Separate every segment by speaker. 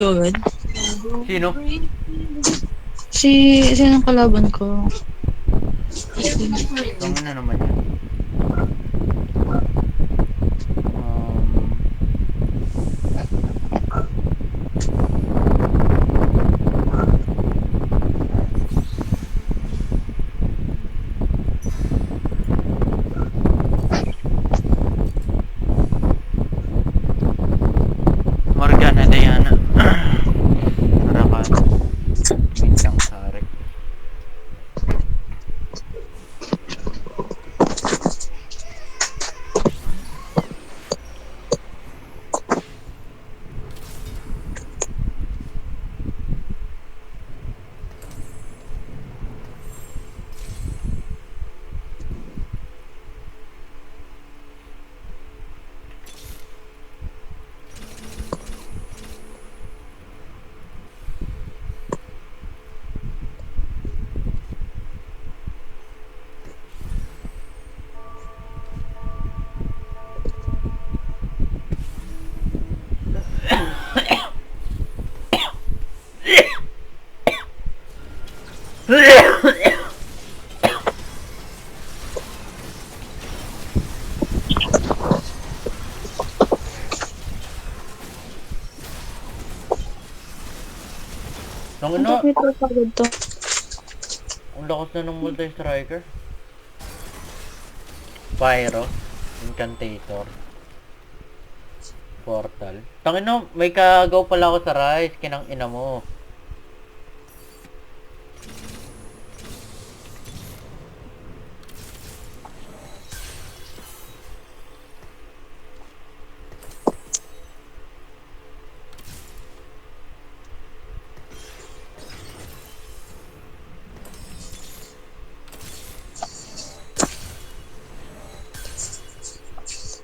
Speaker 1: Agad.
Speaker 2: Sino?
Speaker 1: Sinong kalaban ko?
Speaker 2: Tangin na naman yan. Um, Morgana Diana. Rakan. Mintang Sari. Tangin
Speaker 1: Ang
Speaker 2: na.
Speaker 1: may tropa agad to.
Speaker 2: Ang lakas na ng multi-striker. Pyro. Incantator. Portal. Tangin na, may kagaw pala ako sa Rise. Kinang ina mo.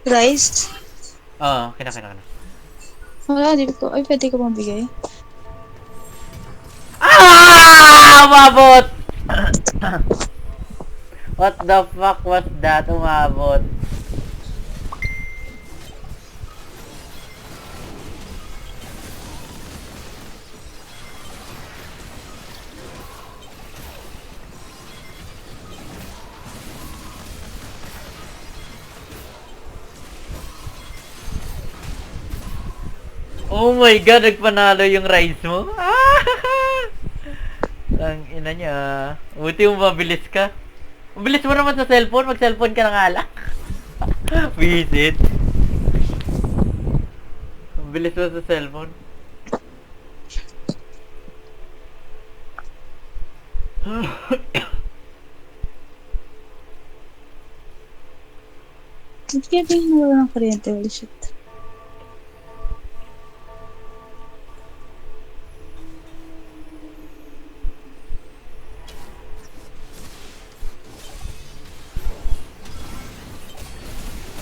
Speaker 1: Rice?
Speaker 2: Kinakina.
Speaker 1: Wala, di ko. Ay, pwede ko mabigay.
Speaker 2: Umabot! What the fuck was that? Umabot. Oh my god, nagpanalo yung Rise mo. Ang ina niya. Buti mo mabilis ka. Mabilis mo naman sa cellphone. Mag-cellphone ka na nga lang. Visit. Mabilis mo sa cellphone.
Speaker 1: Hindi kaya din nawala ng kuryente. Holy shit.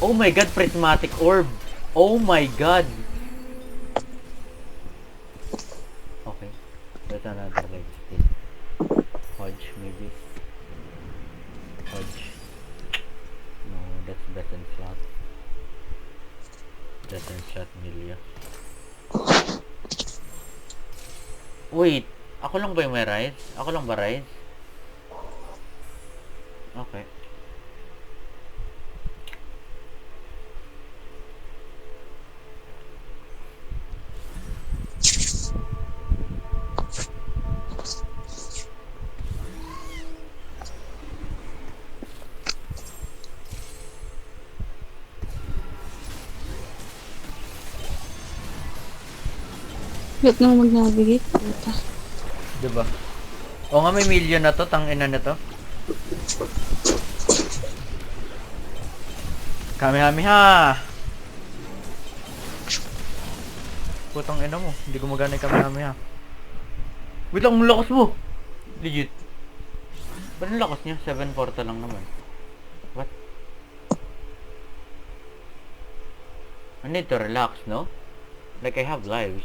Speaker 2: Oh my god, prismatic orb. Oh my god. Okay. That's another light stick. Hodge, maybe. Hodge. No, that's Bessen slot. Bessen slot Milia. Wait. Ako lang ba yung may rise? Ako lang ba rise? Okay.
Speaker 1: Ba't naman mag-navigate? Puta.
Speaker 2: Diba? O nga may million na to. Tangina na to. Kamehameha! Putang ina mo. Hindi gumagana yung Kamehameha. Wait lang, ang lakas mo! Legit. Ba't ang lakas niya? 7 portal lang naman. What? I need to relax, no? Like I have lives.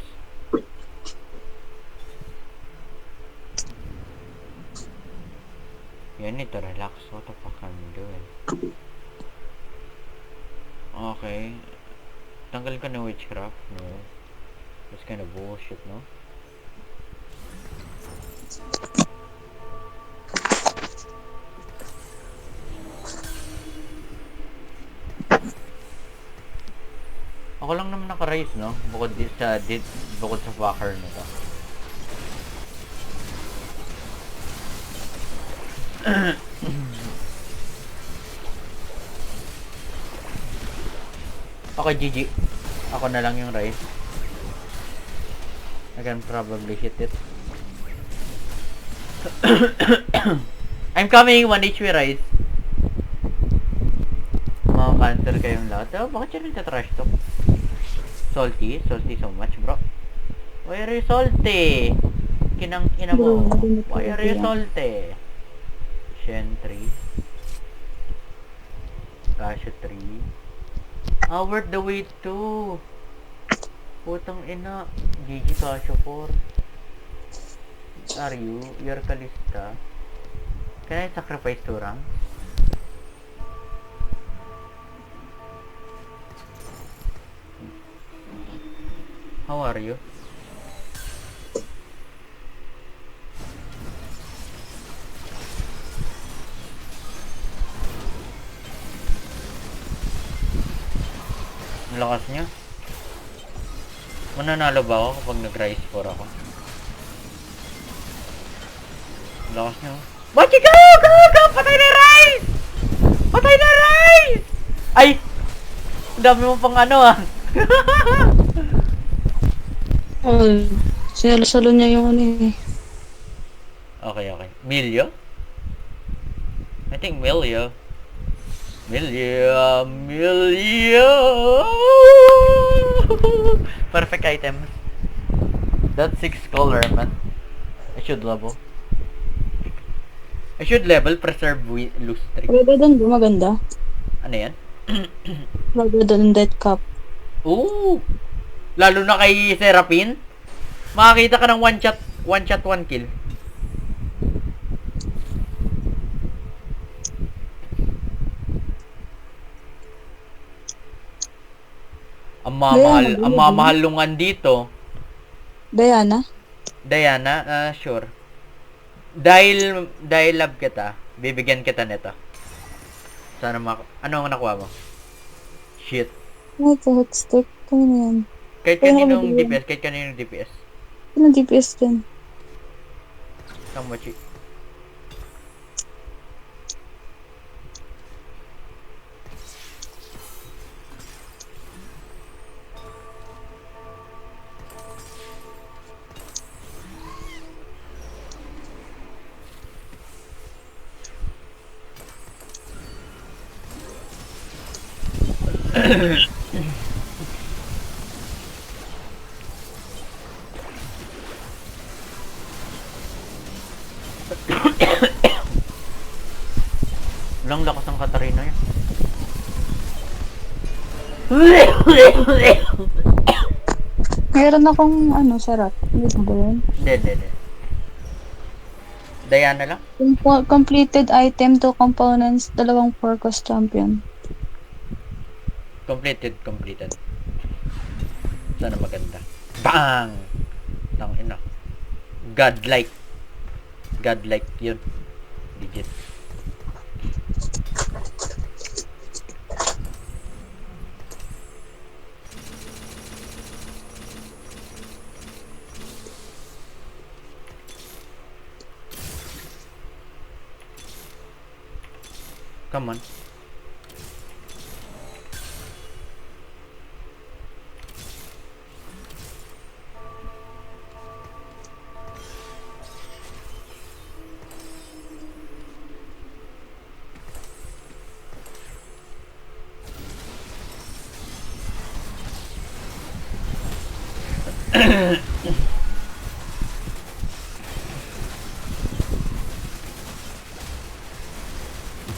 Speaker 2: Yeah, I need to relax. What the fuck am I doing? Okay. Tanggalin ka ng witchcraft? No. That's kind of bullshit, no? Ako lang naman naka-raise, no? Bukod sa fucker na to. Okay, GG. Ako na lang yung raise. I can probably hit it. I'm coming! 1 HP rise. Mga cancer kayong lahat. Oh, bakit siya nagtatrash talk? Salty? Salty so much, bro. Why are you salty? Kinang ina mo. Why are you salty? Shen 3. Kasha 3. Ah, worth the wait too. Putang ina. GG Kasha 4. Are you? You're Kalista. Can I sacrifice 2 ranks? How are you? Ang lakas niya. Mananalo ba ako kapag nag-rise 4 ako? Ang lakas niya. Bachi go! Go! Go! Patay na rise! Patay na rise! Ay! Ang dami mo pang ano ah.
Speaker 1: Oh, sinalo-salo niya yung ano eh.
Speaker 2: Okay, okay. Milyo? I think Milyo. Milyo! Perfect items. That's 6 color, man. I should level. Preserve, lose streak.
Speaker 1: Rabadon ba maganda?
Speaker 2: Ano yan?
Speaker 1: Rabadon Death Cup.
Speaker 2: Ooh! Lalo na kay Serapin. Makakita ka ng one shot, one kill. Ang mamahal lungan dito.
Speaker 1: Diana?
Speaker 2: Sure. Dahil love kita, bibigyan kita nito. Sana ano ang nakuha mo? Shit.
Speaker 1: Ano ito? Hotstick? Kaya na yan.
Speaker 2: Kahit kaninong DPS.
Speaker 1: Anong DPS din?
Speaker 2: Tamachi. Walang lakas ng Katarina yan.
Speaker 1: Meron akong sarap. Hindi ba yun?
Speaker 2: Hindi. Diana lang?
Speaker 1: Completed item, 2 components, 2 Porcos champion.
Speaker 2: Completed. Sana maganda. Bang! Tangina. Godlike yun. Legit. Come on.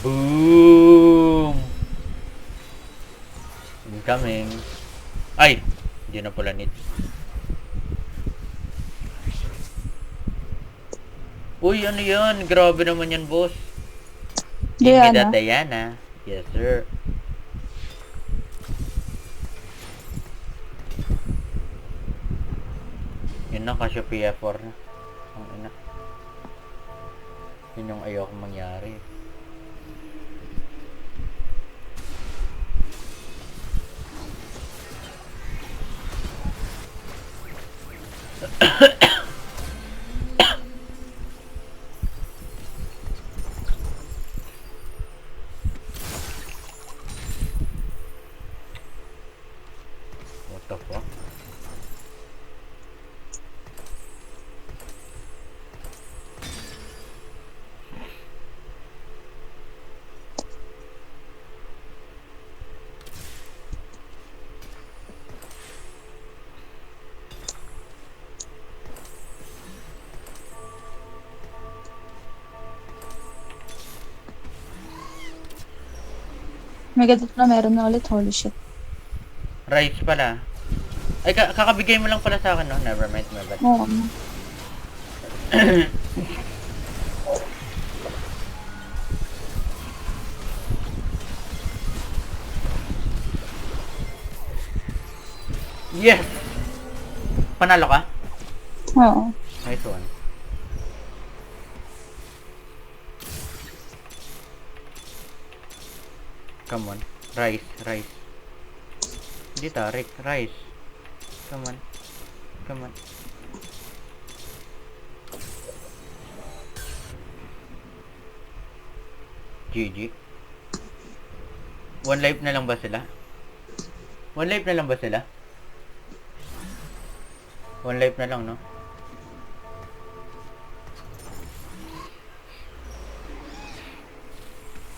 Speaker 2: Boom! Incoming. Ay! Hindi na pala need. Uy, ano yan? Grabe naman yan, boss. Give me that Diana. Yes, sir. Cassiopeia 4 na. Ang ina. Yun yung ayoko mangyari. What the fuck?
Speaker 1: May gadget na meron na ulit. Holy shit.
Speaker 2: Rice pala. Ay, kakabigay mo lang pala sa akin, no? Never mind, my bad.
Speaker 1: Oo.
Speaker 2: Yes! Panalo ka?
Speaker 1: Oo.
Speaker 2: Nice one. Come on. Rice, rice. Hindi tarik, rice. Come on. Come on. GG. One life na lang ba sila? One life na lang ba sila? One life na lang, no?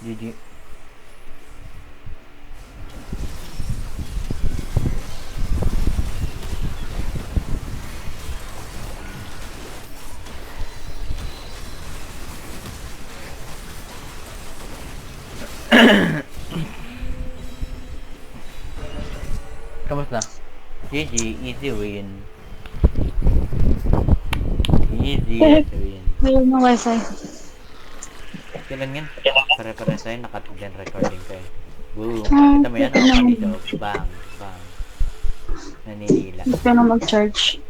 Speaker 2: GG. Kamusta? GG, easy win. Easy win.
Speaker 1: Meron na wifi.
Speaker 2: Kailan yan? Pare-pare tayo, naka-gen recording kayo. Boom.
Speaker 1: Ah,
Speaker 2: Kita mo yan?
Speaker 1: okay lang.
Speaker 2: Dito. Bang. Bang. Naninila.
Speaker 1: Gusto na mag-charge.